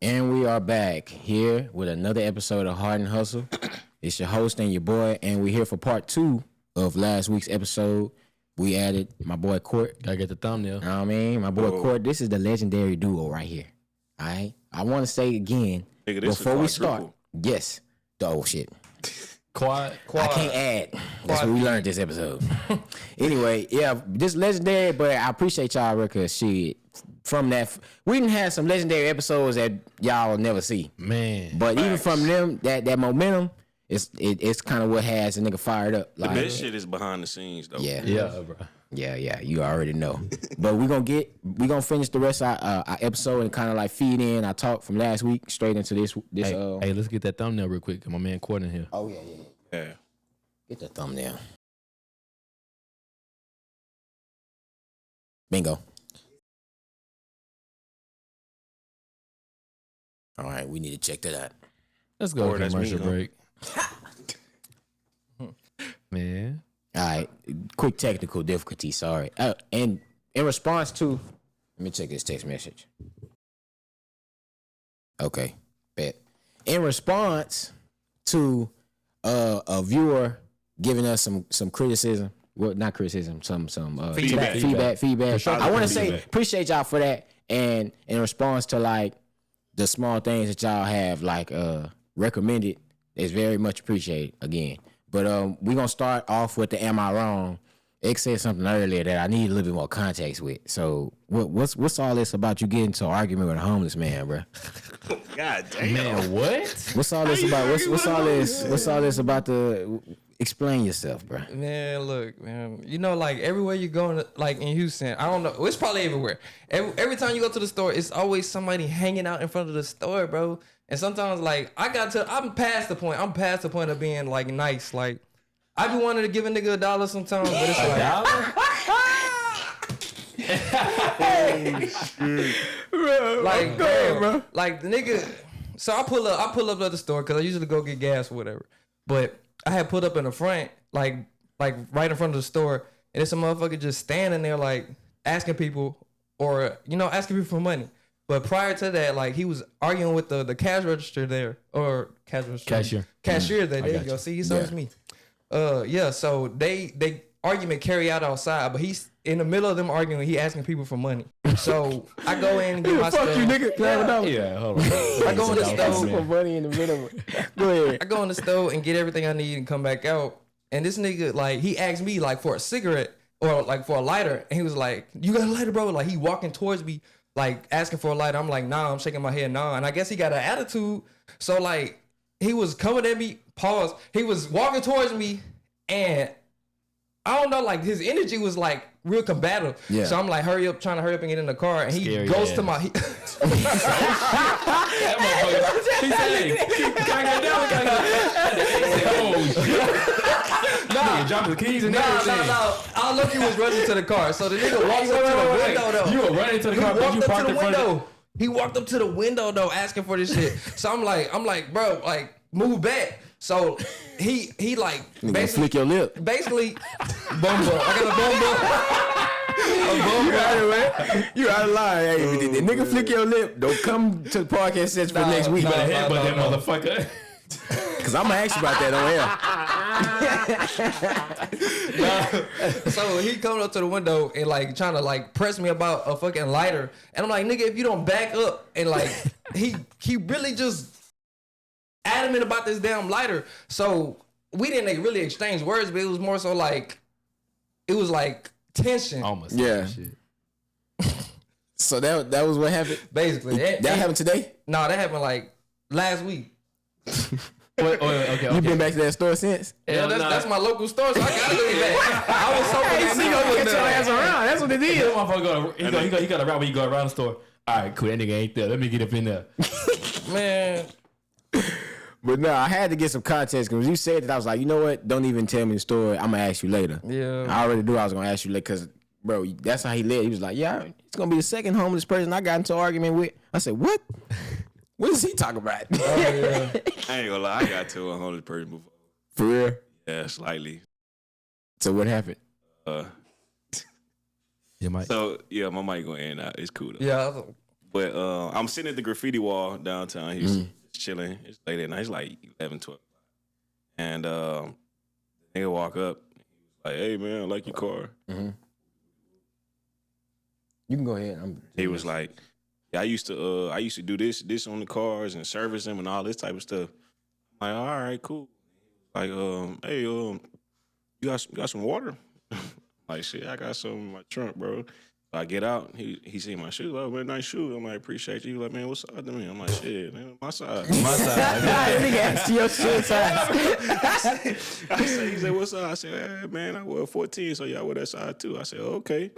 And we are back here with another episode of Hard and Hustle. It's your host and your boy, and we're here for part 2 of last week's episode. We added my boy Cort. Gotta get the thumbnail. You know what I mean? My boy Cort, this is the legendary duo right here. All right? I want to say again, before we start, yes. Oh, shit. Quad. I can't add. That's what we learned this episode. Anyway, yeah, this legendary, but I appreciate y'all because shit. From that, we didn't have some legendary episodes that y'all will never see. Man. But even from them, that momentum, it's kind of what has a nigga fired up. Like, the best shit is behind the scenes, though. Yeah, bro. Yeah, you already know. But we gonna finish the rest of our episode and kind of like feed in our talk from last week straight into this. Hey, let's get that thumbnail real quick. My man Cort in here. Oh yeah. Get the thumbnail. Bingo. All right, we need to check that out. Let's go to commercial break. Man. All right, quick technical difficulty, sorry. And in response to, let me check this text message. Okay, bet. In response to a viewer giving us some criticism, well, not criticism, some feedback. I want to say appreciate y'all for that. And in response to like the small things that y'all have like recommended, is very much appreciated again. But we're gonna start off with the Am I Wrong? X said something earlier that I need a little bit more context with. So what's all this about you getting into an argument with a homeless man, bro? God damn. Man, what? What's all this about? What's all this about the explain yourself, bro? Man, look, man. You know, like everywhere you go, like in Houston, I don't know. It's probably everywhere. Every time you go to the store, it's always somebody hanging out in front of the store, bro. And sometimes, like, I'm past the point. I'm past the point of being like nice. Like, I be wanting to give a nigga $1 sometimes, but it's like like, bro. Like the nigga. So I pull up at the store because I usually go get gas or whatever. But I had pulled up in the front, like right in front of the store, and there's some motherfucker just standing there, like asking people, or asking people for money. But prior to that, like he was arguing with the cash register there, or cashier there. There you go. See, he saw me. So they argument carry out outside, but he's in the middle of them arguing. He asking people for money. So I go in and get my stuff. Fuck you, nigga. Yeah, hold on. I go in the stove. For money in the middle. Go ahead. I go in the stove and get everything I need and come back out. And this nigga, like, he asked me like for a cigarette or like for a lighter, and he was like, "You got a lighter, bro?" Like he walking towards me, like asking for a lighter. I'm like, "Nah." I'm shaking my head, "Nah." And I guess he got an attitude. So like he was coming at me. Pause. He was walking towards me, and I don't know, like his energy was like real combative. Yeah. So I'm like, trying to hurry up and get in the car. And he goes to my. He dropped the keys and everything. No. I look, he was running to the car. So the nigga walks up to the window though. You were running to the car, but you parked in front of. He walked up to the window though, asking for this shit. So I'm like, bro, like move back. So he like basically flick your lip. Basically, bumble. I got a bumble. You out of line. Hey, the nigga flick your lip. Don't come to the podcast session for next week. But that motherfucker. Cause I'm gonna ask you about that on air. So he coming up to the window and like trying to like press me about a fucking lighter, and I'm like, nigga, if you don't back up, and like he really just adamant about this damn lighter. So we didn't really exchange words, but it was more so like it was like tension. Almost. Yeah. Shit. So that was what happened. Basically, that happened today. No, that happened like last week. Okay. You been back to that store since? Yeah, that's my local store, so I gotta go back. I was hoping he gonna get your ass around. That's what it is. That motherfucker he got a route where you go around the store. All right, cool. That nigga ain't there. Let me get up in there. Man. But no, I had to get some context because you said that, I was like, you know what? Don't even tell me the story. I'm gonna ask you later. Yeah. I already knew I was gonna ask you later because, bro, that's how he led. He was like, yeah, it's gonna be the second homeless person I got into an argument with. I said, what? What is he talking about? Oh, yeah. I ain't gonna lie, I got to a homeless person before. For real? Yeah, slightly. So what happened? Your mic. So yeah, my mic going in and out. It's cool though. Yeah. But I'm sitting at the graffiti wall downtown. He's chilling. It's late at night. It's like 11, 12. And nigga walk up. He was like, hey, man, I like your car. Mm-hmm. You can go ahead. He was like, yeah, I used to do this on the cars and service them and all this type of stuff. I'm like, all right, cool. Like, hey, you got some water? Like, shit, I got some in my trunk, bro. So I get out, he see my shoes. Oh, man, nice shoes. I'm like, appreciate you. He like, man, what size to me? I'm like, shit, man, my size. My size. Nigga asked your shoe size. He said, what size? I said, hey, man, I wear 14, so y'all wear that size too. I said, okay.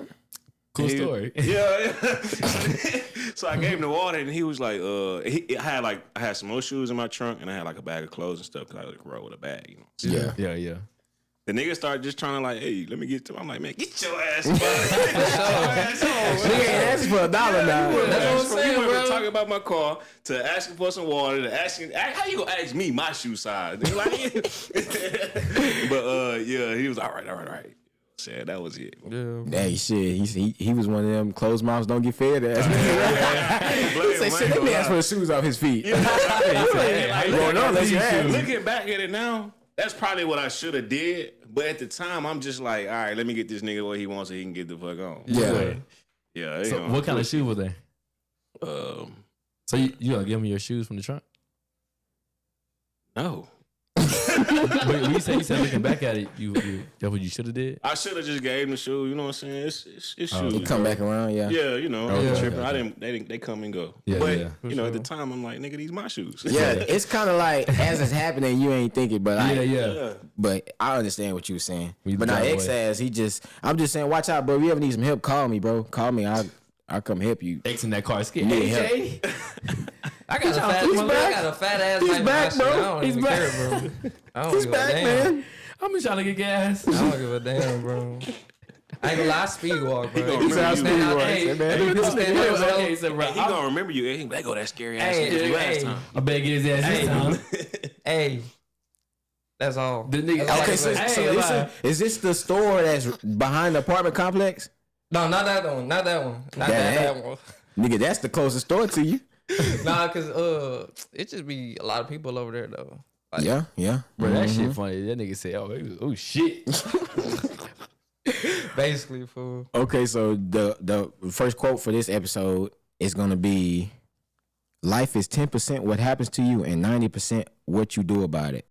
Cool story. Yeah. So I gave him the water, and he was like, I had some more shoes in my trunk, and I had like a bag of clothes and stuff, because I like roll with a bag, you know. Yeah. The nigga started just trying to like, hey, let me get to. I'm like, man, get your ass, bro. Nigga asked for $1 now. That's what I'm saying, bro. Talking about my car to asking for some water to asking, how you gonna ask me my shoe size? Like, but yeah, he was all right. Said that was it. Yeah. Hey, shit, he was one of them closed mouths don't get fed ass. He said, shit, let me ask for the shoes off his feet. Looking back at it now, that's probably what I should have did. But at the time, I'm just like, all right, let me get this nigga what he wants so he can get the fuck on. Yeah. So what kind of shoe were they? So you gonna give me your shoes from the trunk? No. But when you said looking back at it, that's what you should have did. I should have just gave him the shoe. You know what I'm saying? It's shoes. It come back around, yeah. Yeah, you know. Okay. Tripping. I didn't. They come and go. Yeah, but yeah. you know, at the time, I'm like, nigga, these my shoes. Yeah, it's kind of like as it's happening, you ain't thinking, but Yeah. But I understand what you were saying. We But now got X away. ass, I'm just saying, watch out, bro. If you ever need some help, call me, bro. Call me. I'll come help you. X in that car scared. Need Hey, help. Jay. I got a fat ass. He's like back, my bro. shit. I don't He's even back. care, bro. I don't He's give a back, damn. man. I'm just trying to get gas. I don't give a damn, bro. I ain't gonna lie, I speed walk, bro. gonna remember you. Stand out, Hey, hey, man. hey, This stand nigga out, was bro. okay, so, bro, He gonna remember you. He like, go that scary ass Hey, nigga last hey. time. I better get his ass this time. Hey, that's all. The nigga. Okay, so is this the store that's behind the apartment complex? No, not that one. Not that one. Not That that one. Nigga, that's the closest store to you. Nah, cause it just be a lot of people over there though. Like, Yeah. Bro, that shit funny. That nigga said, oh shit. basically, fool. Okay, so the first quote for this episode is gonna be, life is 10% what happens to you and 90% what you do about it.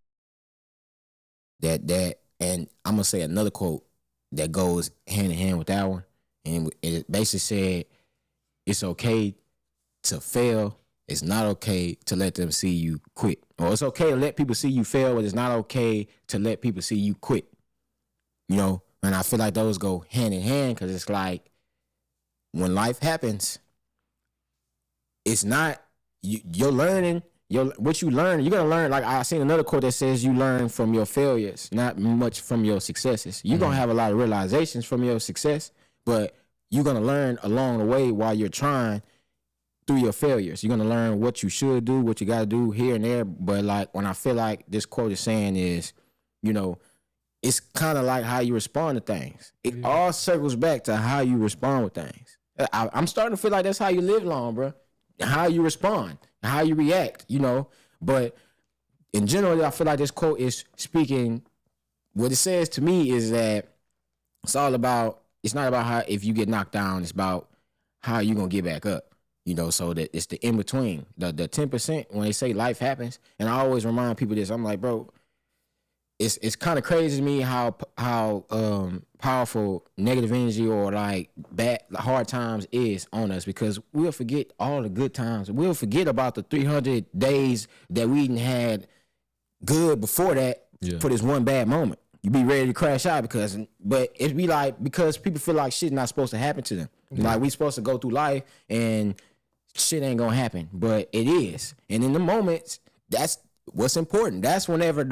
That and I'm gonna say another quote that goes hand in hand with that one. And it basically said, it's okay to fail. It's not okay to let them see you quit. Or it's okay to let people see you fail, but it's not okay to let people see you quit. You know? And I feel like those go hand in hand, because it's like, when life happens, it's not, you're learning, what you learn, you're going to learn. Like I seen another quote that says you learn from your failures, not much from your successes. You're going to have a lot of realizations from your success, but you're going to learn along the way while you're trying through your failures. You're going to learn what you should do, what you got to do here and there. But like, when I feel like this quote is saying is, you know, it's kind of like how you respond to things. It all circles back to how you respond with things. I'm starting to feel like that's how you live long, bro. How you respond, how you react, you know. But in general, I feel like this quote is speaking, what it says to me is that it's all about, it's not about how, if you get knocked down, it's about how you going to get back up. You know, so that it's the in between, the 10% when they say life happens. And I always remind people this. I'm like, bro, it's kind of crazy to me how powerful negative energy or like bad hard times is on us, because we'll forget all the good times. We'll forget about the 300 days that we didn't had good before that for this one bad moment. You be ready to crash out but it be like, because people feel like shit not supposed to happen to them. Like we supposed to go through life and shit ain't gonna happen, but it is. And in the moments, that's what's important. That's whenever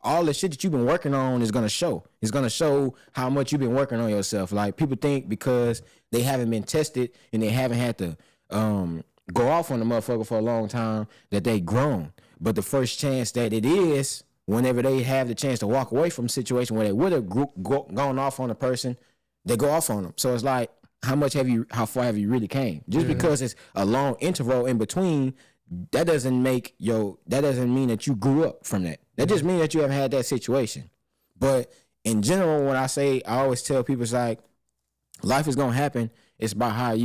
all the shit that you've been working on is gonna show. It's gonna show how much you've been working on yourself. Like people think because they haven't been tested and they haven't had to go off on the motherfucker for a long time that they grown. But the first chance that it is, whenever they have the chance to walk away from a situation where they would have gone off on a person, they go off on them. So it's like, how far have you really came? Just because it's a long interval in between, that doesn't mean that you grew up from that. That just means that you haven't had that situation. But in general, when I always tell people, it's like, life is gonna happen. It's about how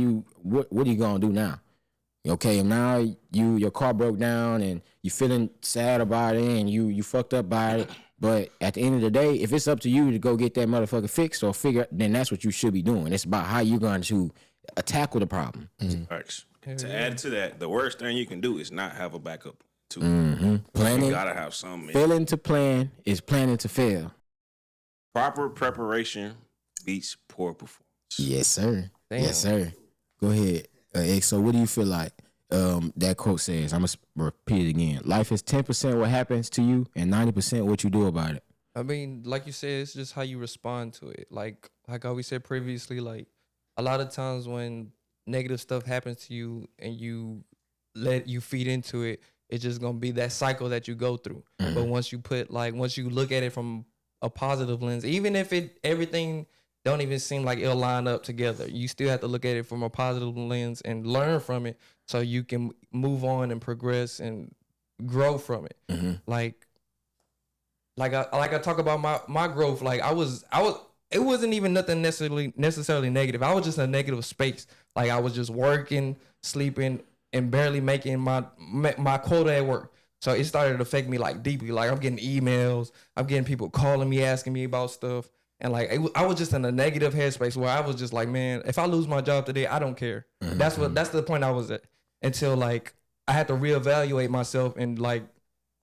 what are you gonna do now? Okay, now your car broke down and you feeling sad about it and you fucked up by it. But at the end of the day, if it's up to you to go get that motherfucker fixed or then that's what you should be doing. It's about how you're going to tackle the problem. To add to that, the worst thing you can do is not have a backup. Planning, you gotta have something. Failing to plan is planning to fail. Proper preparation beats poor performance. Yes, sir. Damn. Yes, sir. Go ahead. So what do you feel like that quote says? I'm going to repeat it again. Life is 10% what happens to you and 90% what you do about it. I mean, like you said, it's just how you respond to it. Like I always said previously, like a lot of times when negative stuff happens to you and you let you feed into it, it's just going to be that cycle that you go through. But once you look at it from a positive lens, even if everything don't even seem like it'll line up together, you still have to look at it from a positive lens and learn from it so you can move on and progress and grow from it. Like I talk about my growth. Like it wasn't even nothing necessarily negative. I was just in a negative space. Like I was just working, sleeping, and barely making my quota at work. So it started to affect me like deeply. Like I'm getting emails, I'm getting people calling me, asking me about stuff. And like I was just in a negative headspace where I was just like, man, if I lose my job today, I don't care. That's the point I was at, until like I had to reevaluate myself and like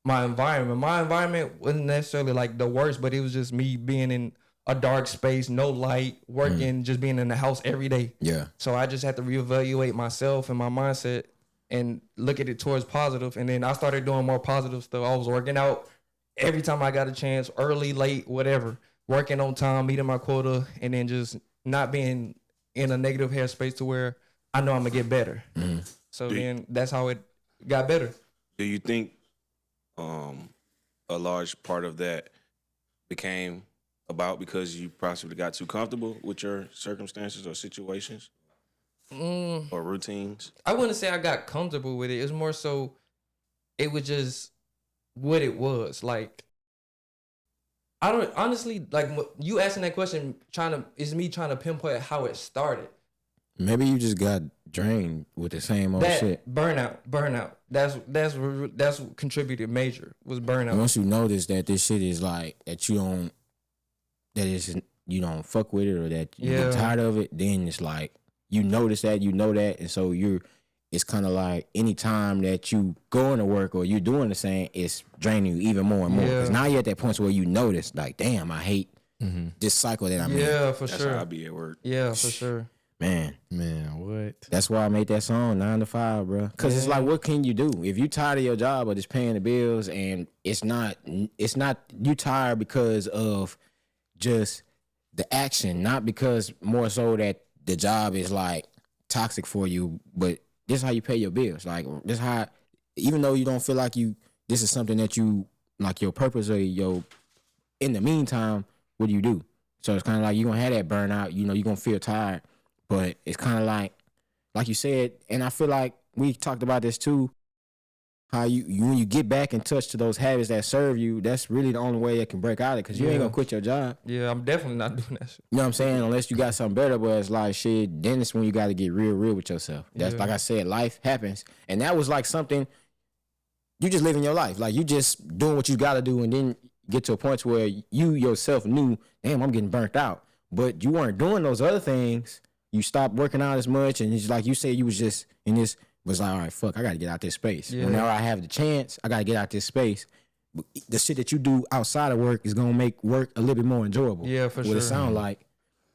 my environment. My environment wasn't necessarily like the worst, but it was just me being in a dark space, no light, working, just being in the house every day. Yeah. So I just had to reevaluate myself and my mindset and look at it towards positive. And then I started doing more positive stuff. I was working out every time I got a chance, early, late, whatever. Working on time, meeting my quota, and then just not being in a negative headspace to where I know I'm gonna get better. So then that's how it got better. Do you think a large part of that became about because you possibly got too comfortable with your circumstances or situations or routines? I wouldn't say I got comfortable with it. It was more so it was just what it was. Like I don't honestly, like you asking that question, is me trying to pinpoint how it started. Maybe you just got drained with the same old shit. Burnout. That's what contributed major was burnout. Once you notice that this shit is like you don't fuck with it or that you get tired of it, then it's like you notice that, you know that, and so it's kind of like anytime that you go into work or you're doing the same, it's draining you even more and more. Because now you're at that point where you notice, like, damn, I hate this cycle that I'm in. Yeah, for That's sure. how I be at work. Yeah, for sure. Man, what? that's why I made that song 9 to 5, bro. Because it's like, what can you do if you tired of your job or just paying the bills, and it's not you tired because of just the action, not because more so that the job is like toxic for you, but this is how you pay your bills. Like this how, even though you don't feel like this is something that you like your purpose or in the meantime, what do? So it's kind of like you're gonna have that burnout. You know, you're gonna feel tired, but it's kind of like you said, and I feel like we talked about this too. How when you get back in touch to those habits that serve you, that's really the only way that can break out of it, because you ain't gonna quit your job. Yeah, I'm definitely not doing that shit. You know what I'm saying? Unless you got something better, but it's like shit, then it's when you got to get real with yourself. That's like I said, life happens. And that was like something, you just living your life. Like you just doing what you got to do, and then get to a point where you yourself knew, damn, I'm getting burnt out. But you weren't doing those other things. You stopped working out as much, and it's like you said, you was just in this, was like, all right, fuck, I got to get out this space. Yeah. Whenever I have the chance, I got to get out this space. The shit that you do outside of work is going to make work a little bit more enjoyable. Yeah, for sure. What it sound like.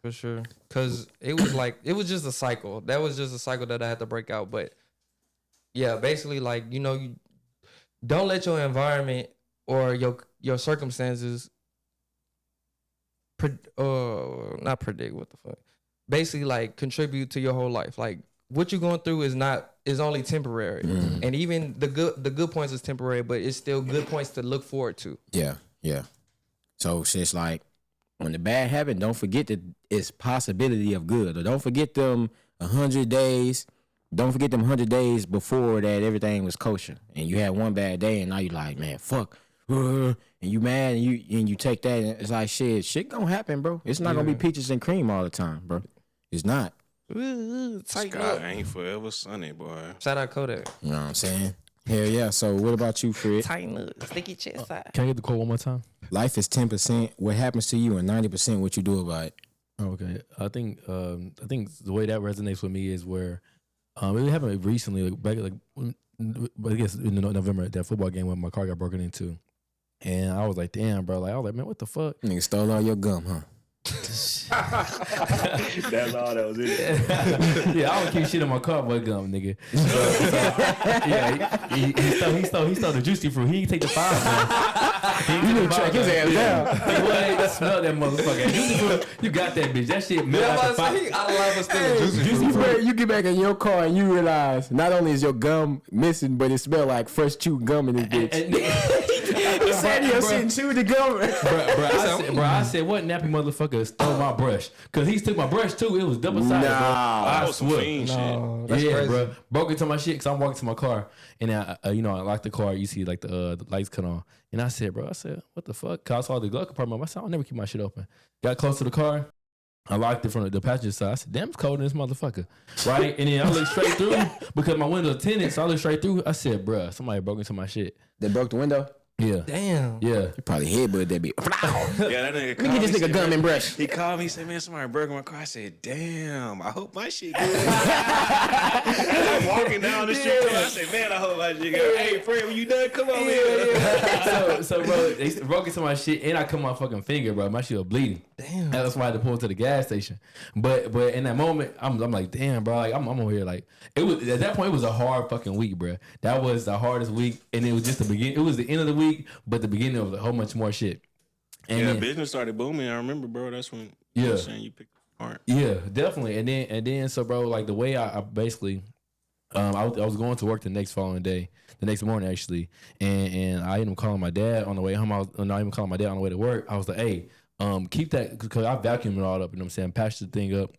For sure. Because it was just a cycle. That was just a cycle that I had to break out. But yeah, basically, like, you know, you don't let your environment or your circumstances not predict, what the fuck. Basically, like, contribute to your whole life. Like, what you're going through is only temporary. And even the good points is temporary, but it's still good points to look forward to. Yeah. So it's just like, when the bad happen, don't forget that it's possibility of good. Or don't forget them 100 days. Don't forget them 100 days before that everything was kosher. And you had one bad day and now you like, man, fuck. And you mad and you take that and it's like shit gonna happen, bro. It's not gonna be peaches and cream all the time, bro. It's not. Sky ain't forever sunny, boy. Shout out Kodak. You know what I'm saying? Hell yeah. So what about you, Fred? Tighten up, sticky chest side. Can I get the quote one more time? Life is 10% what happens to you and 90% what you do about it. Okay, I think the way that resonates with me is where it happened recently, like back I guess in November, that football game when my car got broken into, and I was like, damn, bro, I was like, man, what the fuck? Nigga stole all your gum, huh? That's all that was it. Yeah, I don't keep shit in my car but gum, nigga. Yeah, he stole the juicy fruit. He didn't take the 5 gum. You need to track his ass down. He smell that motherfucker. Juicy fruit, you got that bitch. That shit melt Yeah, out the 5. he out of line for stealing juicy fruit. You get back in your car and you realize not only is your gum missing, but it smell like fresh chewed gum in this bitch. He said you're sitting chewing the gum. I said, what nappy motherfucker stole my brush? Because he took my brush too. It was double sided, bro. I swear. No, that's crazy. Bro. Broke into my shit because I'm walking to my car. And I locked the car. You see like the lights cut on. And I said, what the fuck? Cause I saw the glove compartment. I said, I'll never keep my shit open. Got close to the car. I locked it from the passenger side. I said, damn, it's cold in this motherfucker. Right? And then I looked straight through because my window's tinted. So I looked straight through. I said, bruh, somebody broke into my shit. They broke the window? Yeah. Damn. Yeah. You probably headbutt that bitch. Yeah, that nigga called Let me get this nigga gum and brush. He called me, he said, man, somebody broke my car. I said, damn, I hope my shit good. I'm walking down the street. I said, man, I hope my shit good. Hey, Fred, when you done, come on here. So, bro, they broke into my shit and I cut my fucking finger, bro. My shit was bleeding. Damn. That's why I had to pull to the gas station. But in that moment, I'm like, damn, bro. Like, I'm over here like, it was at that point, it was a hard fucking week, bro. That was the hardest week. And it was just the beginning. It was the end of the week, but the beginning of a whole bunch more shit. And yeah, then, business started booming. I remember, bro. That's when you were saying you picked apart. Yeah, definitely. And then so, bro, like the way I basically, I was going to work the next morning actually, and I ended up calling my dad on the way home. I was not even calling my dad on the way to work. I was like, hey, keep that, because I vacuumed it all up. You know what I'm saying? Patched the thing up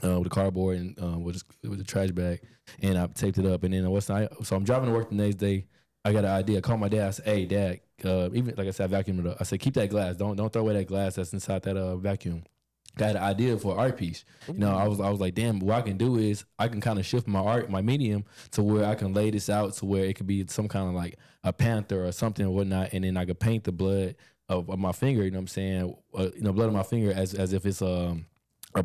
with the cardboard and with the trash bag, and I taped it up. And then so I'm driving to work the next day. I got an idea. I called my dad. I said, hey, Dad, even like I said, I vacuumed it up. I said, keep that glass. Don't throw away that glass that's inside that vacuum. Got an idea for an art piece. You know, I was like, damn, what I can do is I can kind of shift my medium to where I can lay this out to where it could be some kind of like a panther or something or whatnot, and then I could paint the blood of my finger, you know what I'm saying? Blood of my finger as if it's a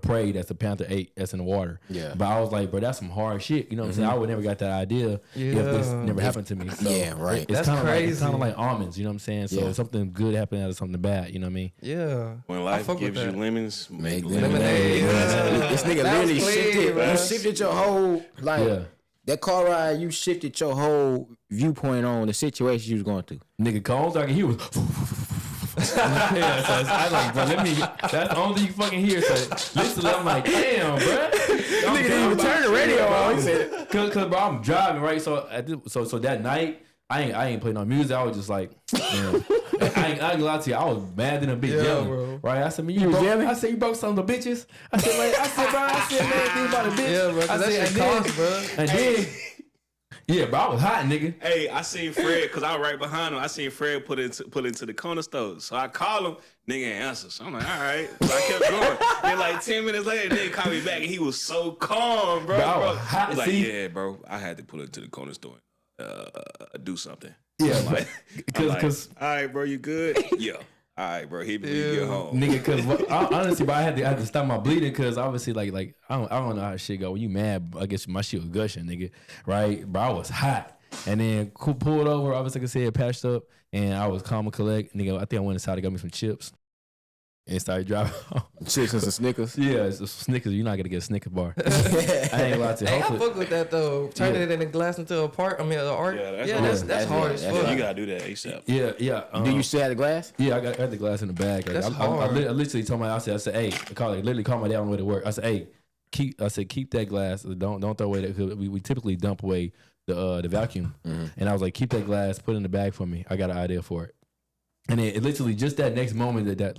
prey that's a panther ate that's in the water. Yeah. But I was like, bro, that's some hard shit. You know what I'm saying? I would never got that idea if this never happened to me. So yeah, right. It's That's crazy. It's kind of like almonds, you know what I'm saying? So something good happened out of something bad, you know what I mean? Yeah. When life gives you lemons, make lemonade. This nigga literally shifted. You shifted your whole, that car ride, you shifted your whole viewpoint on the situation you was going through. Nigga, Combs, he was... yeah, so I like, bro, that's the only thing you fucking hear. So literally, I'm like, damn, bro. Nigga didn't even turn the radio on. He said, cause bro, I'm driving, right? So that night, I ain't playing no music. I was just like, man. I ain't gonna lie to you. I was mad than a bitch yelling, bro. Right? I said, man, you broke. I said, you broke some of the bitches. I said, man, think about a bitch. Yeah, bro. I said, bro. And then. Yeah, bro, I was hot, nigga. Hey, I seen Fred, because I was right behind him. I seen Fred put into the corner store. So I called him, nigga ain't answer. So I'm like, all right. So I kept going. Then like 10 minutes later, nigga called me back, and he was so calm, bro. I was hot. He was like, yeah, bro, I had to pull into the corner store do something. Yeah, I'm like, all right, bro, you good? Yeah. All right, bro. He get home, nigga. Cause honestly, bro, I had to stop my bleeding because obviously, like I don't know how shit go. When you mad, I guess my shit was gushing, nigga. Right, bro. I was hot, and then pulled over. Obviously, like I said, patched up, and I was calm and collect, nigga. I think I went inside and got me some chips, and started driving. Chips and some Snickers. Yeah, it's Snickers. You're not gonna get a Snicker bar. I ain't allowed to. Hey, I fuck with that though. Turning it in the glass into a part. I mean, an art. Yeah, that's hard as fuck. You gotta do that ASAP. Yeah. Do you still have the glass? Yeah, I got the glass in the bag. Like, that's I literally told I said, hey, literally called my dad on the way to work. I said, hey, keep that glass. Don't throw away that. Cause we typically dump away the vacuum. Mm-hmm. And I was like, keep that glass, put it in the bag for me. I got an idea for it. And it literally just that next moment that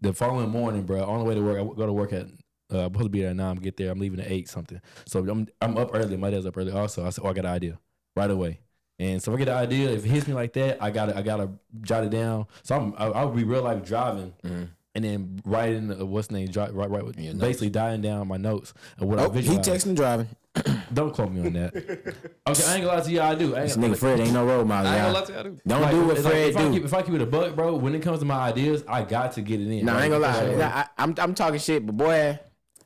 the following morning, bro, on the way to work, I go to work at. I'm supposed to be there at 9. Get there. I'm leaving at 8 something. So I'm up early. My dad's up early also. I said, I got an idea right away. And so if I get the idea, if it hits me like that, I gotta jot it down. So I'll be real life driving. And then writing what's the name, right, basically dying down my notes and what I visualize. He texting driving. Don't quote me on that. Okay, I ain't gonna lie to you, I do. This nigga Fred ain't no role model. I ain't gonna lie to you, I do. Don't do what Fred do. If I keep it a buck, bro, when it comes to my ideas, I got to get it in. No, I ain't gonna lie. I'm talking shit, but boy,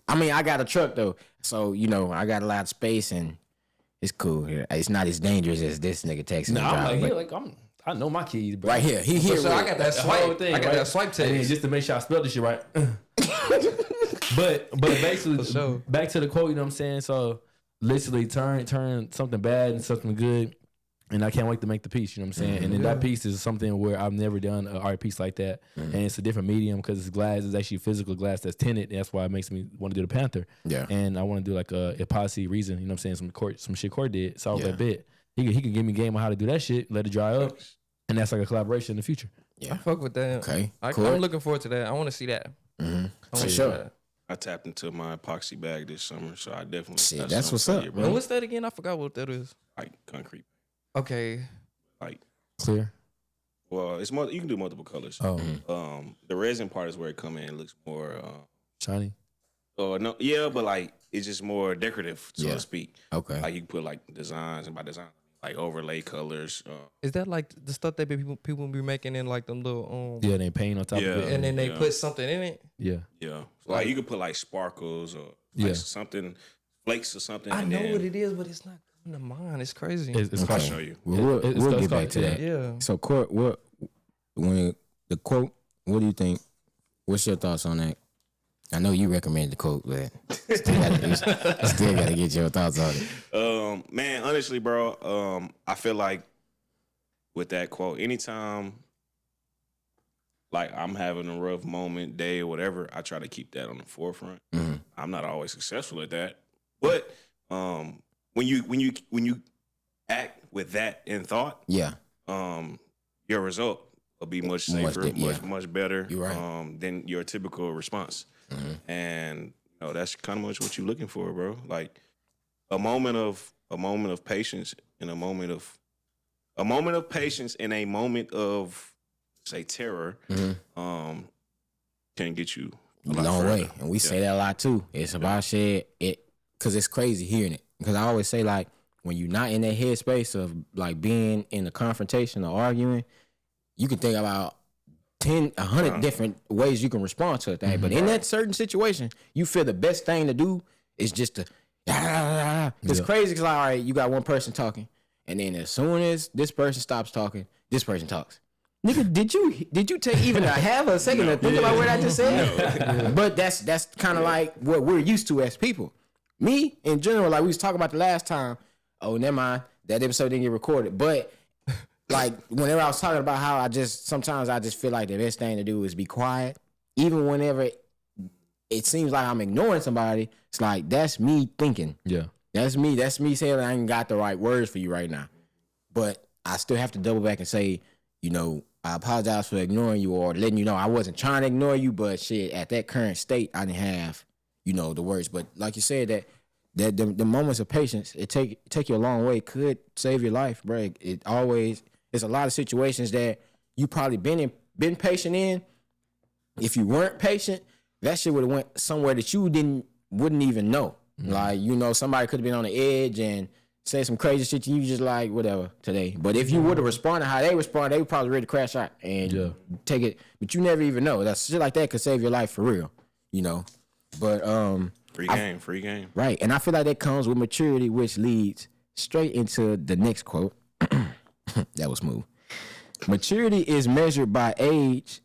I mean, I got a truck though, so I got a lot of space and it's cool here. It's not as dangerous as this nigga texting. No, I know my keys, bro. Right here. He here. So I got that swipe thing. I got that swipe text. Just to make sure I spelled this shit right. but basically, sure. Back to the quote, you know what I'm saying? So literally turn something bad into something good. And I can't wait to make the piece, you know what I'm saying? And then that piece is something where I've never done an art piece like that. And it's a different medium because it's glass. It's actually physical glass that's tinted. That's why it makes me want to do the Panther. Yeah. And I want to do like a Posse Reason, you know what I'm saying? Some shit Cort did. So I was like, bet. He can give me game on how to do that shit, let it dry up. And that's like a collaboration in the future. Yeah. I fuck with that. Okay. I'm looking forward to that. I want to see that. For sure. I tapped into my epoxy bag this summer, so I definitely. See, that's what's up, bro. And what's that again? I forgot what that is. Like concrete. Okay. Like clear. Well, it's more. You can do multiple colors. Oh. The resin part is where it come in. It looks more shiny. Oh no, yeah, but like it's just more decorative, so to speak. Okay. Like you can put like designs, and by design, like overlay colors. Is that like the stuff that people be making in like them little Yeah, they paint on top of it, and then they put something in it. Yeah. Yeah. So like you could put like sparkles or like something, flakes or something. I know what it is, but it's not coming to mind. It's crazy. I'll show you. We'll get back to that. Yeah. So Cort, when the quote, what do you think? What's your thoughts on that? I know you recommend the quote, but still got to get your thoughts on it. Man, honestly, bro, I feel like with that quote, anytime like I'm having a rough moment, day, or whatever, I try to keep that on the forefront. I'm not always successful at that, but when you act with that in thought, your result will be much safer, much better than your typical response. And that's kind of much what you're looking for, bro. Like a moment of patience and a moment of patience and a moment of say terror can get you a long way. And we say that a lot too. It's about shit because it's crazy hearing it. Because I always say, like, when you're not in that headspace of like being in a confrontation or arguing, you can think about 100 different ways you can respond to a thing. But in that certain situation, you feel the best thing to do is just to it's crazy because like, all right, you got one person talking, and then as soon as this person stops talking, this person talks. Nigga, did you take even a half a second to think about what I just said? But that's kind of like what we're used to as people. Me in general, like we was talking about the last time. Oh, never mind, that episode didn't get recorded, but. Like, whenever I was talking about how sometimes I just feel like the best thing to do is be quiet. Even whenever it seems like I'm ignoring somebody, it's like, that's me thinking. Yeah. That's me saying I ain't got the right words for you right now. But I still have to double back and say, I apologize for ignoring you or letting you know I wasn't trying to ignore you, but shit, at that current state, I didn't have, the words. But like you said, that the moments of patience, it take you a long way. It could save your life, bro. There's a lot of situations that you probably been patient in. If you weren't patient, that shit would have went somewhere that you wouldn't even know. Like, somebody could have been on the edge and say some crazy shit to you, just like whatever today. But if you would have responded how they respond, they would probably ready to crash out and take it. But you never even know. That shit like that could save your life for real. But free game. Right. And I feel like that comes with maturity, which leads straight into the next quote. That was smooth. Maturity is measured by age.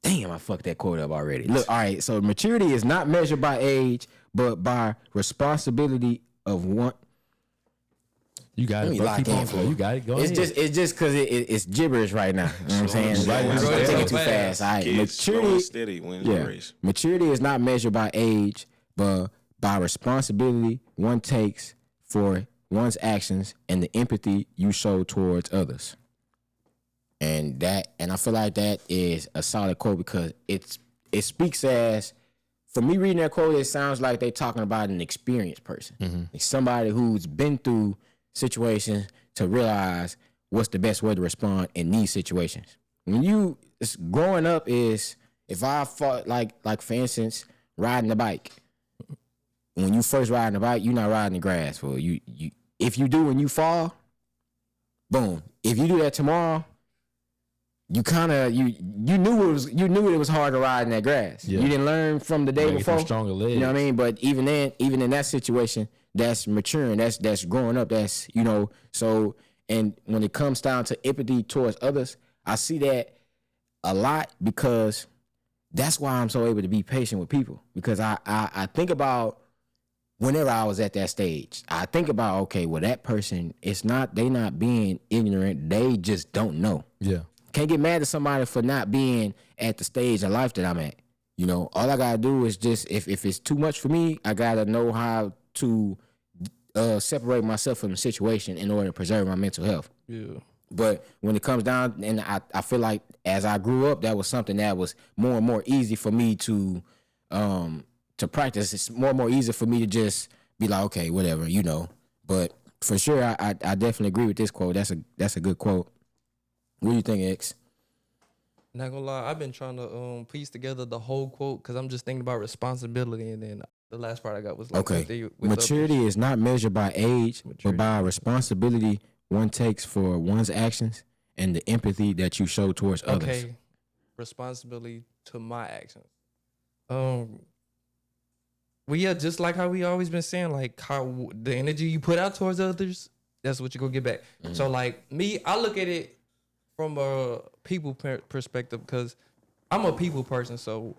Damn, I fucked that quote up already. Look, all right. So maturity is not measured by age, but by responsibility of one. You got it. Bro. Keep on, you got it. Go ahead. It's just because it's gibberish right now. You know what I'm saying? I'm thinking too fast. All right. Maturity, steady wins the race. Maturity is not measured by age, but by responsibility one takes for one's actions and the empathy you show towards others. And I feel like that is a solid quote because it speaks as, for me reading that quote, it sounds like they talking about an experienced person. It's somebody who's been through situations to realize what's the best way to respond in these situations. When growing up is, if I fought, like for instance, riding a bike. When you first riding a bike, you're not riding the grass. For you if you do and you fall, boom. If you do that tomorrow, you kind of you knew it was hard to ride in that grass. Yeah. You didn't learn from the day before. Stronger legs. You know what I mean? But even in that situation, that's maturing. That's growing up. That's so. And when it comes down to empathy towards others, I see that a lot because that's why I'm so able to be patient with people, because I think about whenever I was at that stage, I think about, okay, well, that person, they not being ignorant. They just don't know. Yeah. Can't get mad at somebody for not being at the stage of life that I'm at. All I got to do is just, if it's too much for me, I got to know how to separate myself from the situation in order to preserve my mental health. Yeah. But when it comes down, and I feel like as I grew up, that was something that was more and more easy for me to practice. It's more and more easy for me to just be like, okay, whatever, But for sure, I definitely agree with this quote. That's a good quote. What do you think, X? Not gonna lie, I've been trying to piece together the whole quote because I'm just thinking about responsibility, and then the last part I got was like, okay, maturity is not measured by age, but by responsibility one takes for one's actions and the empathy that you show towards others. Okay, responsibility to my actions. Just like how we always been saying, like how the energy you put out towards others, that's what you're gonna get back. Mm-hmm. So like me, I look at it from a people perspective because I'm a people person. So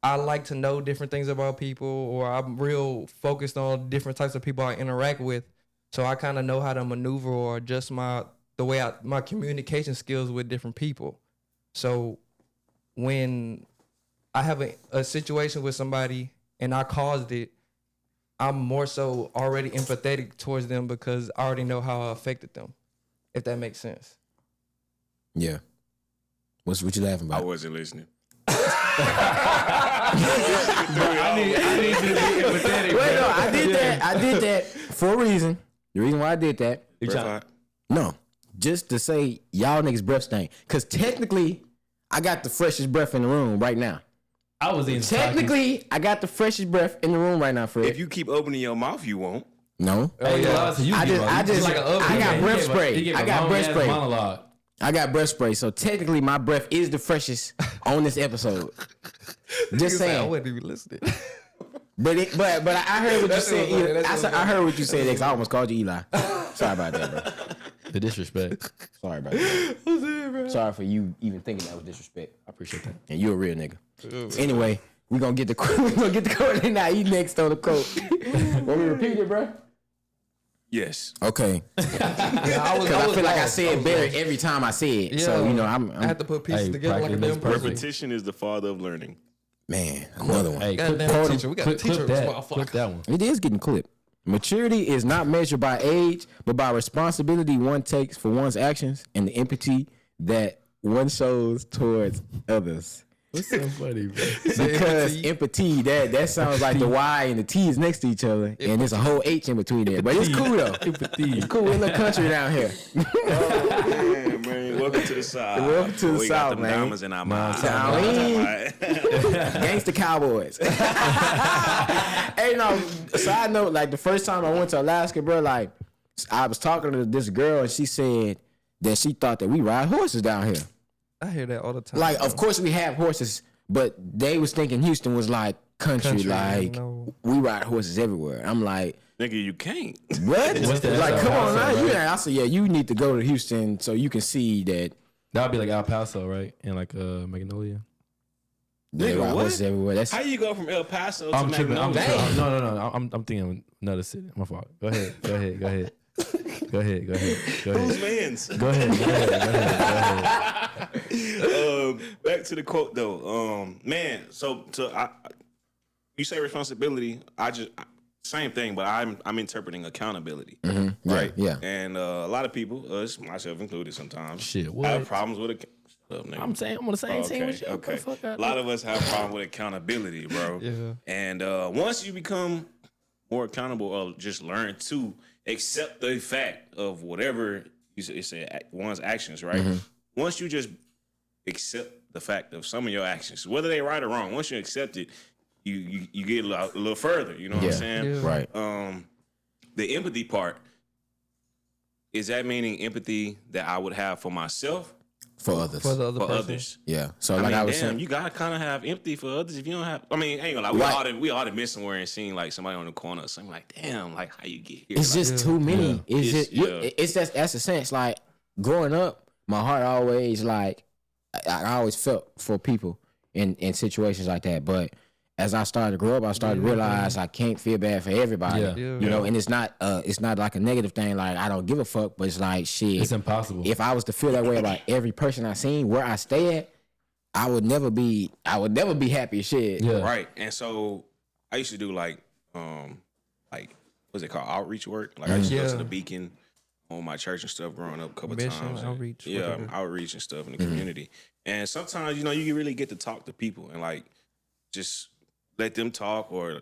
I like to know different things about people, or I'm real focused on different types of people I interact with. So I kind of know how to maneuver or adjust my communication skills with different people. So when I have a situation with somebody and I caused it, I'm more so already empathetic towards them because I already know how I affected them, if that makes sense. Yeah. What you laughing about? I wasn't listening. I need you to be empathetic. Wait, no, I did that for a reason. The reason why I did that. No, just to say y'all niggas breath stink. Because technically, I got the freshest breath in the room right now. I got the freshest breath in the room right now, Fred. If you keep opening your mouth, you won't. No. Oh, yeah. I got breath spray. I got breath spray. I got breath spray. So technically, my breath is the freshest on this episode. Just saying. I wasn't even listening. But I heard what you said. I heard what you said, X. I almost called you Eli. Sorry about that, bro. The disrespect. Sorry about that. Sorry for you even thinking that was disrespect. I appreciate that. And you a real nigga. Anyway, we gonna get the quote now. You next on the quote. Want me to repeat it, bro? Yes. Okay. I feel like I say it better every time I say it. Yeah. So I have to put pieces together like a damn person. Repetition is the father of learning. Man, another one. Hey, we got a teacher. Clip that one. It is getting clipped. Maturity is not measured by age, but by responsibility one takes for one's actions and the empathy that one shows towards others. What's so funny, bro? Because empathy, that sounds like the Y and the T is next to each other, and there's a whole H in between there. But it's cool though. Empathy. It's cool. We're in the country down here. Oh, man. Welcome to the South. Welcome to the South, got them man. Diamonds in our minds. Gangsta Cowboys. Hey, no. Side note, like the first time I went to Alaska, bro, like I was talking to this girl, and she said that she thought that we ride horses down here. I hear that all the time. Like, of course we have horses, but they was thinking Houston was like country like we ride horses everywhere. I'm like, nigga, you can't. What? Like, come on, man. Right? I said, yeah, you need to go to Houston so you can see that. That would be like El Paso, right? And like Magnolia. They ride horses everywhere. That's how you go from El Paso to Magnolia? No. I'm thinking another city. My fault. Go ahead. Whose man's? Go ahead. Back to the quote though. Man, you say responsibility. same thing, but I'm interpreting accountability, Mm-hmm. right? Yeah. And a lot of people, us, myself included, sometimes Shit, what? have problems with it. I'm saying I'm on the same team with you. Okay. Fuck A lot of us have a problem with accountability, bro. Yeah. And once you become more accountable or just learn to accept the fact of whatever you say one's actions, right? Mm-hmm. Once you just accept the fact of some of your actions, whether they right or wrong, once you accept it, you get a little further. You know what I'm saying? Yeah. Right. The empathy part, is that meaning empathy that I would have for myself? For others. For the other For person. others. Yeah. So I like mean, I was damn, saying, you gotta kind of have empathy for others. If you don't have, I mean, ain't gonna lie, Right. we all been somewhere and seen like somebody on the corner or something like, damn, like how you get here? it's Like, just too many. It's just yeah. it's just that's the sense. Like growing up, my heart always like I always felt for people in situations like that. But as I started to grow up, I started to realize I can't feel bad for everybody. Yeah. You know, and it's not like a negative thing. Like I don't give a fuck, but it's like shit. It's impossible. If I was to feel that way about every person I seen, where I stay at, I would never be happy as shit. Yeah. right. And so I used to do like what's it called, outreach work. Like I used to go to Yeah. the Beacon on my church and stuff growing up a couple Mission, times. outreach, Yeah, whatever. outreach and stuff in the community. And sometimes, you know, you really get to talk to people and like just let them talk or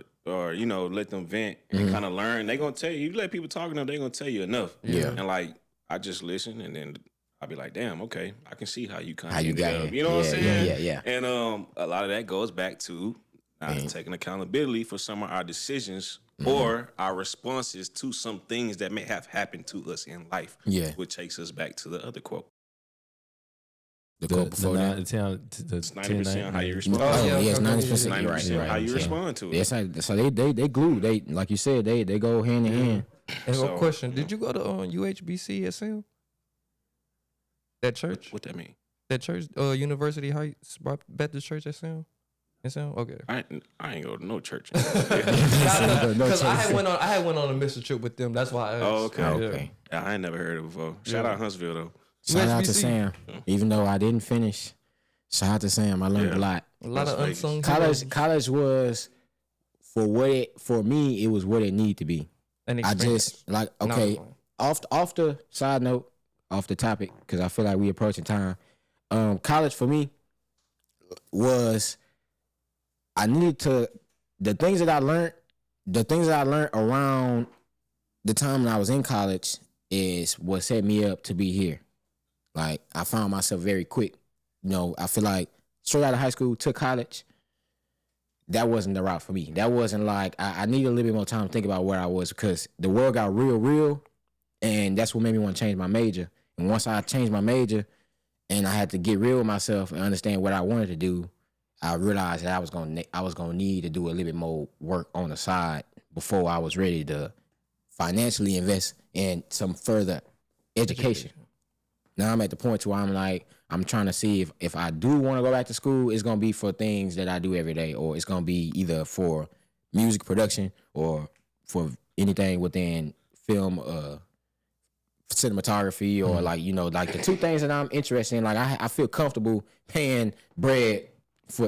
you know, let them vent and kind of learn. They gonna tell you. You let people talk to them, they gonna tell you enough. Yeah. And like I just listen and then I'll be like, damn, okay, I can see how you kind How of you got up. it. You know what I'm saying? Yeah. And a lot of that goes back to not taking accountability for some of our decisions or our responses to some things that may have happened to us in life. Yeah. Which takes us back to the other quote. The quote before that. It's 90% how you respond. Oh yeah, it's okay, 90%. yeah, You're right. 90% You're right. how you So, respond to it. Yes, so they glue. They like you said, they go hand in hand. And So, one question: did you go to UHBC SM? That church? What that mean? That church? University Heights Baptist Church SM? SM? Okay. I ain't go to no church. Because I had went on a mission trip with them. That's why I asked. Oh, okay. Okay. Yeah, I ain't never heard it before. Shout out Huntsville though. Shout out to USBC. Sam. Even though I didn't finish, shout out to Sam. I learned a lot. A lot of Las Vegas. unsung heroes. College was for me. It was what it needed to be. An I experience. just like okay. Off the side note, off the topic, because I feel like we approaching time. College for me was I needed to the things that I learned around the time when I was in college is what set me up to be here. Like I found myself very quick. You know, I feel like straight out of high school to college, that wasn't the route for me. That wasn't like I needed a little bit more time to think about where I was because the world got real, and that's what made me want to change my major. And once I changed my major, and I had to get real with myself and understand what I wanted to do, I realized that I was gonna need to do a little bit more work on the side before I was ready to financially invest in some further education. Now I'm at the point where I'm trying to see if I do want to go back to school, it's gonna be for things that I do every day, or it's gonna be either for music production or for anything within film, cinematography, or like the two things that I'm interested in. Like I feel comfortable paying bread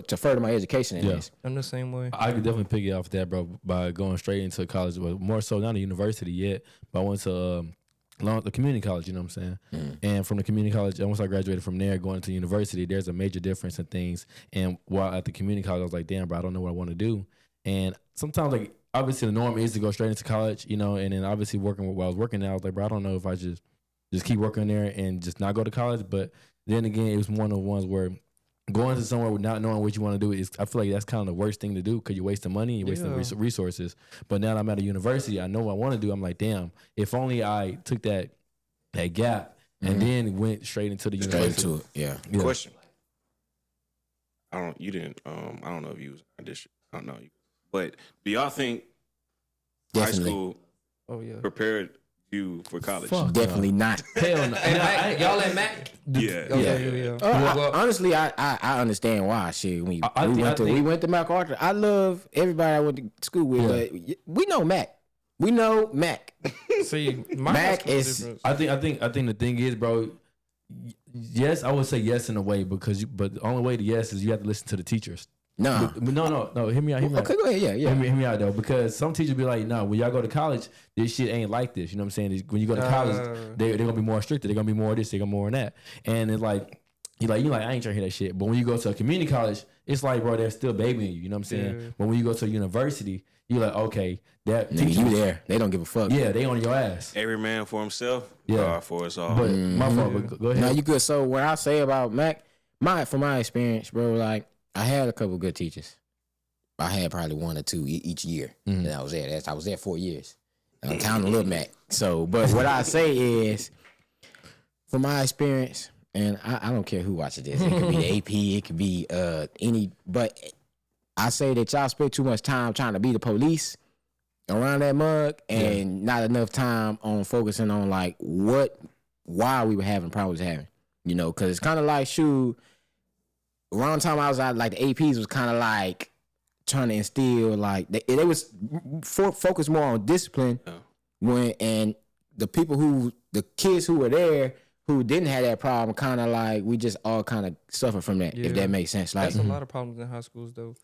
to further my education in this. I'm the same way. I could definitely pick it off that, bro, by going straight into college. But more so, not a university yet, but I went to the community college, you know what I'm saying? And from the community college, once I graduated from there, going to university, there's a major difference in things. And while at the community college, I was like, damn, bro, I don't know what I want to do. And sometimes, like, obviously the norm is to go straight into college, you know, and then obviously while I was working there, I was like, bro, I don't know if I just keep working there and just not go to college. But then again, it was one of the ones where going to somewhere with not knowing what you want to do is, I feel like that's kind of the worst thing to do because you're wasting money, you're wasting resources. But now that I'm at a university, I know what I want to do. I'm like, damn, if only I took that gap and then went straight into the university. Straight into it, yeah. Question. I don't know if you was in our district. I don't know. But do y'all think Definitely. high school prepared you for college? Fuck. Definitely not. Hell no. And Mac, y'all at Mac? Yeah. Yeah. Honestly, I understand why. Shit, we went to MacArthur. I love everybody I went to school with, but we know Mac. We know Mac. See, Mac is. I think the thing is, bro. Yes, I would say yes in a way but the only way to yes is you have to listen to the teachers. Nah. But no. Hear me out. Okay, go ahead. Yeah. Hear me out though, because some teachers be like, "No, when y'all go to college, this shit ain't like this." You know what I'm saying? When you go to college, they're gonna be more stricter. They're gonna be more of this. They're gonna be more of that. And it's like, you like, I ain't trying to hear that shit. But when you go to a community college, it's like, bro, they're still babying you. You know what I'm saying? Yeah. But when you go to a university, you're like, okay, that nigga, you there? They don't give a fuck. Yeah, they on your ass. Every man for himself. Yeah, God for us all. But my fault. But go ahead. No, you good. So what I say about Mac, from my experience, bro, like I had a couple good teachers. I had probably 1 or 2 each year that I was there. I was there 4 years. And I'm counting Lil Mac. So, but what I say is, from my experience, and I don't care who watches this. It could be the AP. It could be any. But I say that y'all spend too much time trying to be the police around that mug, and not enough time on focusing on like why we were having problems having. You know, because it's kind of like around the time I was out, like the APs was kind of like trying to instill like they was focused more on discipline and the kids who were there who didn't have that problem, kind of like we just all kind of suffer from that, if that makes sense. Like, that's a lot of problems in high schools, though.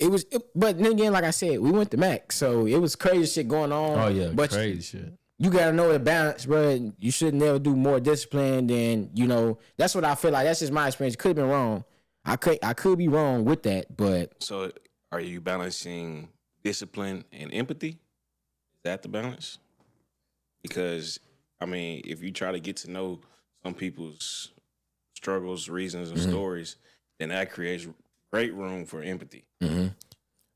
But then again, like I said, we went to Mac, so it was crazy shit going on. Oh yeah, but crazy shit. You gotta know the balance, bro. You should never do more discipline than, you know. That's what I feel like. That's just my experience. Could have been wrong. I could be wrong with that, but so are you balancing discipline and empathy? Is that the balance? Because I mean, if you try to get to know some people's struggles, reasons, and stories, then that creates great room for empathy.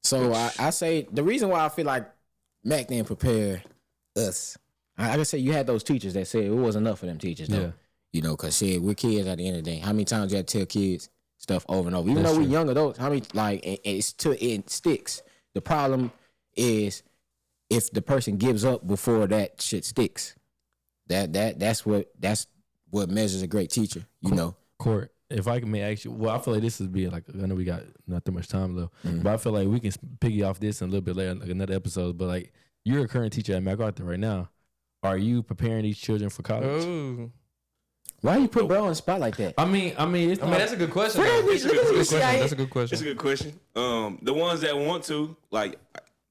So I say the reason why I feel like Mac didn't prepare us. I can say you had those teachers that said it wasn't enough for them teachers, though. Yeah. You know, because shit, we're kids at the end of the day. How many times you have to tell kids stuff over and over? Even though we're young adults, how many, like, it sticks. The problem is if the person gives up before that shit sticks. That's what measures a great teacher, you know. Cort, if I can may ask you, well, I feel like this is being like, I know we got not that much time though, but I feel like we can piggy off this in a little bit later, like another episode. But like, you're a current teacher at MacArthur right now. Are you preparing these children for college? Ooh. Why you put bro on the spot like that? I mean, that's a good question. That's a good question. It's a good question. The ones that want to, like,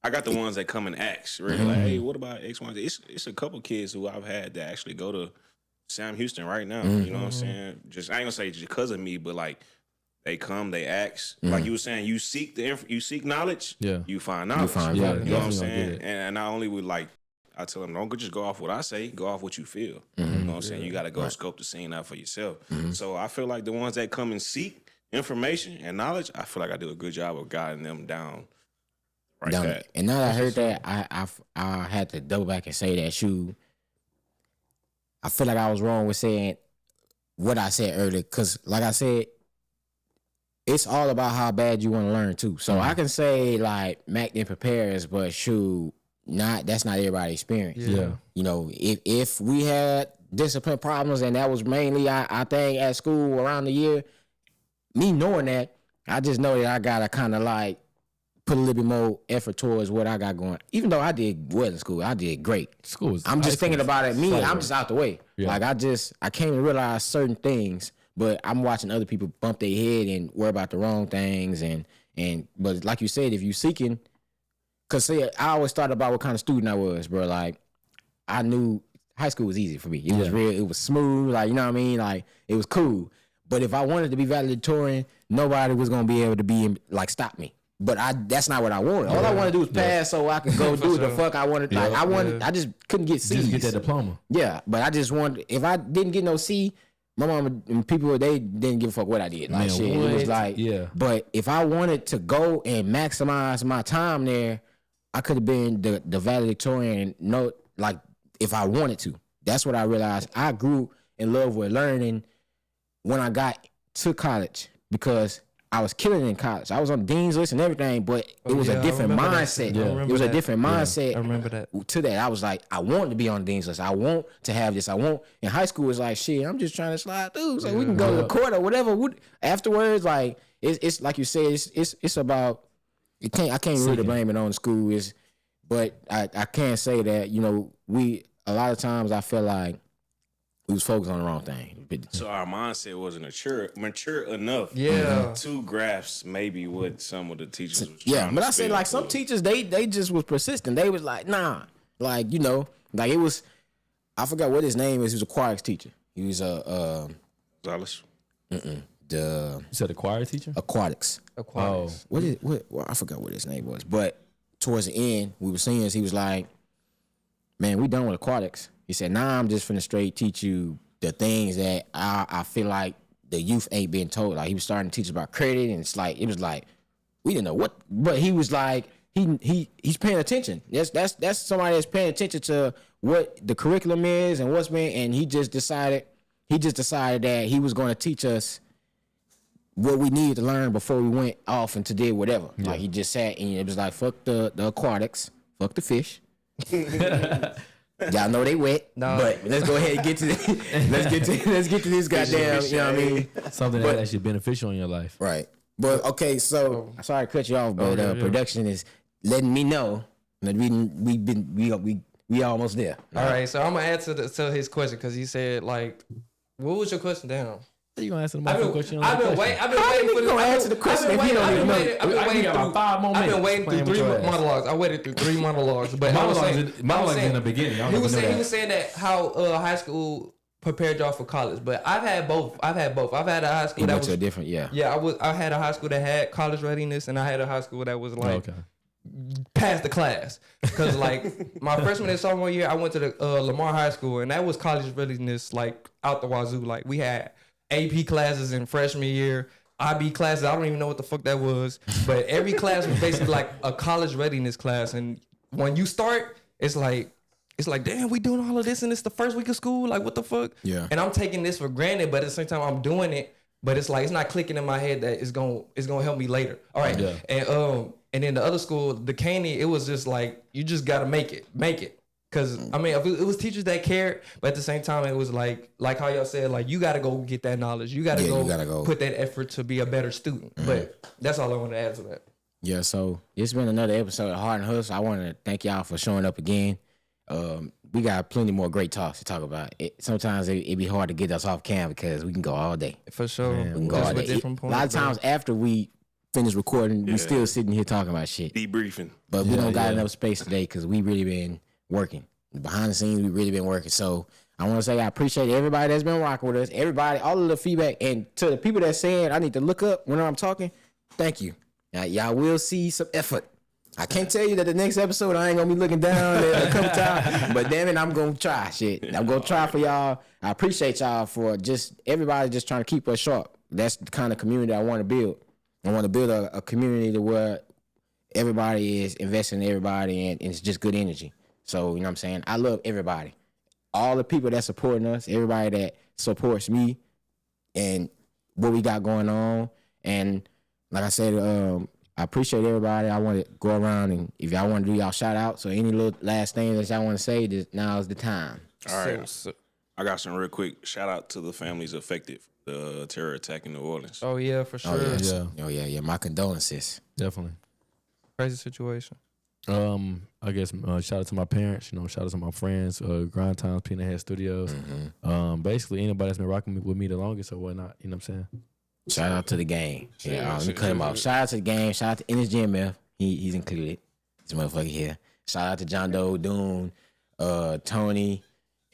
I got the ones that come and ask, really, like, hey, what about X, Y, Z? It's a couple kids who I've had that actually go to Sam Houston right now. You know what I'm saying? Just I ain't gonna say just because of me, but like they come, they ask. Like you were saying, you seek knowledge. Yeah, you find knowledge. You know what I'm saying? And not only would like I tell them, don't just go off what I say, go off what you feel. You know what I'm saying? You got to go scope the scene out for yourself. So I feel like the ones that come and seek information and knowledge, I feel like I do a good job of guiding them down. That. And now that I heard that, I had to double back and say that I feel like I was wrong with saying what I said earlier, because like I said, it's all about how bad you want to learn too. So I can say like Mac didn't prepare us, but that's not everybody's experience. Yeah. You know, if we had discipline problems and that was mainly our thing at school around the year, me knowing that, I just know that I gotta kind of like put a little bit more effort towards what I got going. Even though I did well in school, I did great. I'm just thinking about it. I'm just out the way. Yeah. Like I can't even realize certain things, but I'm watching other people bump their head and worry about the wrong things. But like you said, if you seeking, cause see, I always thought about what kind of student I was, bro. Like I knew high school was easy for me. It was real. It was smooth. Like, you know what I mean? Like it was cool. But if I wanted to be valedictorian, nobody was gonna be able to stop me. But that's not what I wanted. All I wanted to do was pass so I could go do what the fuck I wanted. Like I just couldn't get C's. Just get that diploma. Yeah, but I just wanted. If I didn't get no C, my mom and people, they didn't give a fuck what I did. Like shit, it was like. Yeah. But if I wanted to go and maximize my time there, I could have been the valedictorian. No, like if I wanted to. That's what I realized. I grew in love with learning when I got to college because I was killing it in college. I was on the dean's list and everything, but it was a different mindset. It was a different mindset. I remember that. To that, I was like, I want to be on the dean's list. I want to have this. In high school, it's like, shit, I'm just trying to slide through so we can go to the court or whatever. Afterwards, like, it's like you said, it's about, I can't really blame it on the school. But I can't say that, you know, a lot of times I feel like we was focused on the wrong thing. So our mindset wasn't mature enough. Yeah. To grasp maybe what some of the teachers was Yeah, trying but to I said spin like to. some teachers they just was persistent. They was like, nah, like you know, like it was. I forgot what his name is. He was a aquatics teacher. He was Dallas. the You said a choir teacher? aquatics. Aquatics. What I forgot what his name was. But towards the end, we were seeing this. He was like, "Man, we done with aquatics." He said, "Nah, I'm just finna straight teach you the things that I feel like the youth ain't being told." Like he was starting to teach about credit, and it was like we didn't know what, but he was like he's paying attention. That's somebody that's paying attention to what the curriculum is and what's been, and he just decided that he was going to teach us what we needed to learn before we went off and to did whatever. Yeah. Like he just sat and it was like fuck the aquatics, fuck the fish. Y'all know they wet, but let's go ahead and get to let's get to this goddamn. You know what I mean? Something that's actually beneficial in your life, right? But okay, so I'm sorry to cut you off, but production is letting me know that we almost there. All right, so I'm gonna answer to his question because he said like, what was your question? Damn. You gonna answer the question? I've been waiting for this. Answer the question if you don't even know. I've been waiting through 3 monologues. I waited through 3 monologues, but monologues in the beginning. He was saying that how high school prepared y'all for college, but I've had both. I've had a high school that was different. Yeah. I had a high school that had college readiness, and I had a high school that was like. Passed the class because like my freshman and sophomore year I went to the Lamar High School, and that was college readiness like out the wazoo. Like we had AP classes in freshman year, IB classes, I don't even know what the fuck that was, but every class was basically like a college readiness class. And when you start, it's like damn, we doing all of this and it's the first week of school, like what the fuck. Yeah. And I'm taking this for granted, but at the same time I'm doing it, but it's like it's not clicking in my head that it's gonna help me later. All right. Yeah. And then the other school, the Caney, it was just like, you just got to make it. Because, I mean, it was teachers that cared, but at the same time, it was like how y'all said, like, you got to go get that knowledge. You got to go put that effort to be a better student. Mm-hmm. But that's all I want to add to that. Yeah, so it's been another episode of Hard and Hustle. I want to thank y'all for showing up again. We got plenty more great talks to talk about. Sometimes it be hard to get us off cam because we can go all day. For sure. We can go all day. A lot of times after we finish recording, we still sitting here talking about shit. Debriefing. But we don't got enough space today because we really been working. Behind the scenes, we really been working. So I want to say I appreciate everybody that's been rocking with us. Everybody, all of the feedback. And to the people that's saying I need to look up when I'm talking, thank you. Now, y'all will see some effort. I can't tell you that the next episode I ain't going to be looking down a couple times. But damn it, I'm going to try shit. I'm going to try for y'all. I appreciate y'all for just everybody just trying to keep us sharp. That's the kind of community I want to build. I want to build a community to where everybody is investing in everybody and it's just good energy. So, you know what I'm saying? I love everybody. All the people that supporting us, everybody that supports me and what we got going on. And like I said, I appreciate everybody. I want to go around and if y'all want to do y'all shout outs or any little last thing that y'all want to say, now is the time. All right. So, I got some real quick shout out to the families affected. The terror attack in New Orleans. Oh yeah, for sure. Oh yeah. My condolences. Definitely. Crazy situation. I guess shout out to my parents. Shout out to my friends. Grind Times, Peanut Head Studios. Mm-hmm. Basically anybody that's been rocking with me the longest or whatnot. You know what I'm saying? Shout out to the game. Let me cut him off. Shout out to the game. Shout out to NSGMF. He's included. This motherfucker here. Shout out to John Doe, Dune, Tony.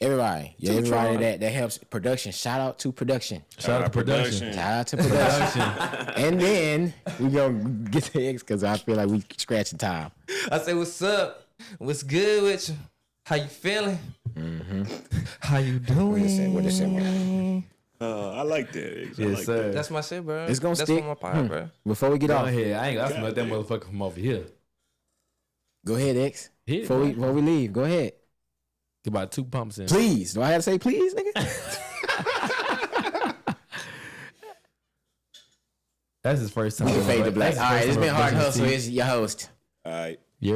Everybody, everybody that helps production. Shout out to production. Shout out to production. Shout out to production. And then we gonna get to X because I feel like we scratching time. I say, what's up? What's good with you? How you feeling? Mm-hmm. How you doing? What they say? I like that. Yes, like sir. That's my shit, bro. It's gonna stick. That's my part, bro. Before we get off here, I ain't got to let that motherfucker from over here. Go ahead, X. Before we leave, go ahead. Get about 2 pumps in. Please. Do I have to say please, nigga? That's his first time. We can fade to black. All right, it's been Hard Hustle. It's your host. All right.